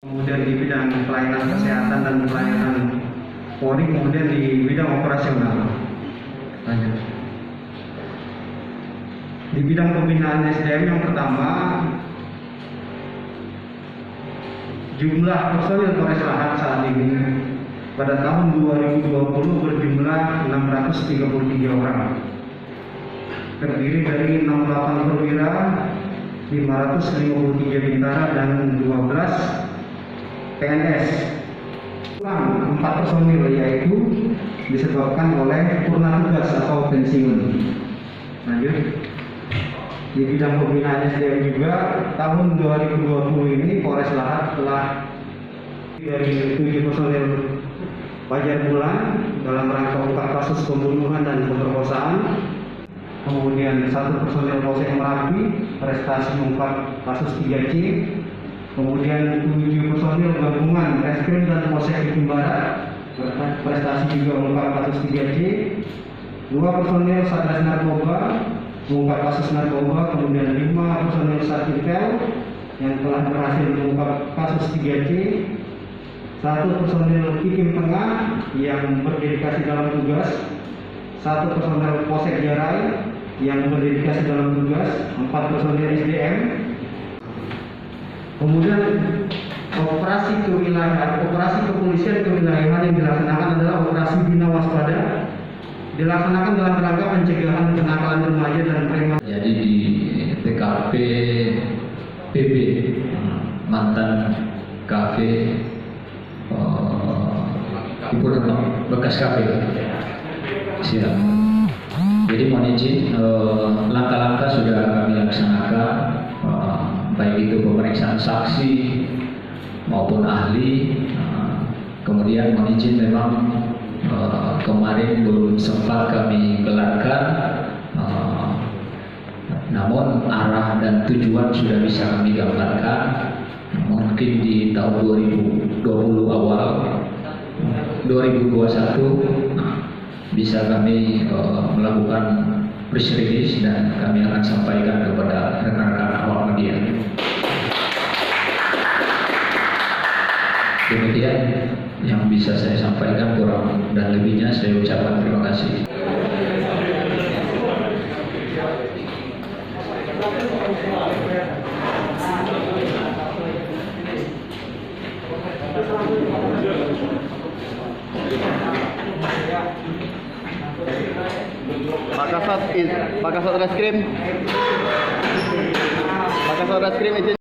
kemudian di bidang pelayanan kesehatan dan pelayanan Polri, kemudian di bidang operasional. Lanjut. Di bidang pembinaan SDM yang pertama, jumlah personil Polres Lahat saat ini pada tahun 2020 berjumlah 633 orang, terdiri dari 68 perwira, 553 bintara dan 12 PNS. 4 personil yaitu disebabkan oleh purna tugas atau pensiun. Lanjut. Di bidang pembinaan SDM juga tahun 2020 ini Polres Lahat telah dari 7 personil Fajar Bulan dalam rangka ungkap kasus pembunuhan dan pemerkosaan, kemudian 1 personil Polsek Merapi prestasi mengungkap kasus 3C, kemudian 7 personil gabungan Reskrim dan Polsek Bitung Barat prestasi juga mengungkap kasus 3C, 2 personil Satgas Narkoba mengungkap kasus narkoba, kemudian 5 personil Satintel yang telah berhasil mengungkap kasus 3C, 1 personil Kikim Tengah yang berdedikasi dalam tugas, 1 personil Polsek Jarai yang berdedikasi dalam tugas, 4 personil SDM. Kemudian operasi kepolisian kewilayahan yang dilaksanakan adalah operasi Bina Waspada, dilaksanakan dalam rangka pencegahan kenakalan remaja dan preman. Jadi di TKP PB mantan kafe bekas kafe. Siap. Jadi mohon izin, langkah-langkah sudah kami laksanakan, baik itu pemeriksaan saksi maupun ahli. Kemudian mohon izin, memang kemarin belum sempat kami gelarkan, namun arah dan tujuan sudah bisa kami gambarkan. Mungkin di tahun 2020 awal 2021 bisa kami melakukan press release dan kami akan sampaikan kepada rekan-rekan awak media. Demikian yang bisa saya sampaikan, kurang dan lebihnya saya ucapkan terima kasih. Pak Kasat Reskrim izin.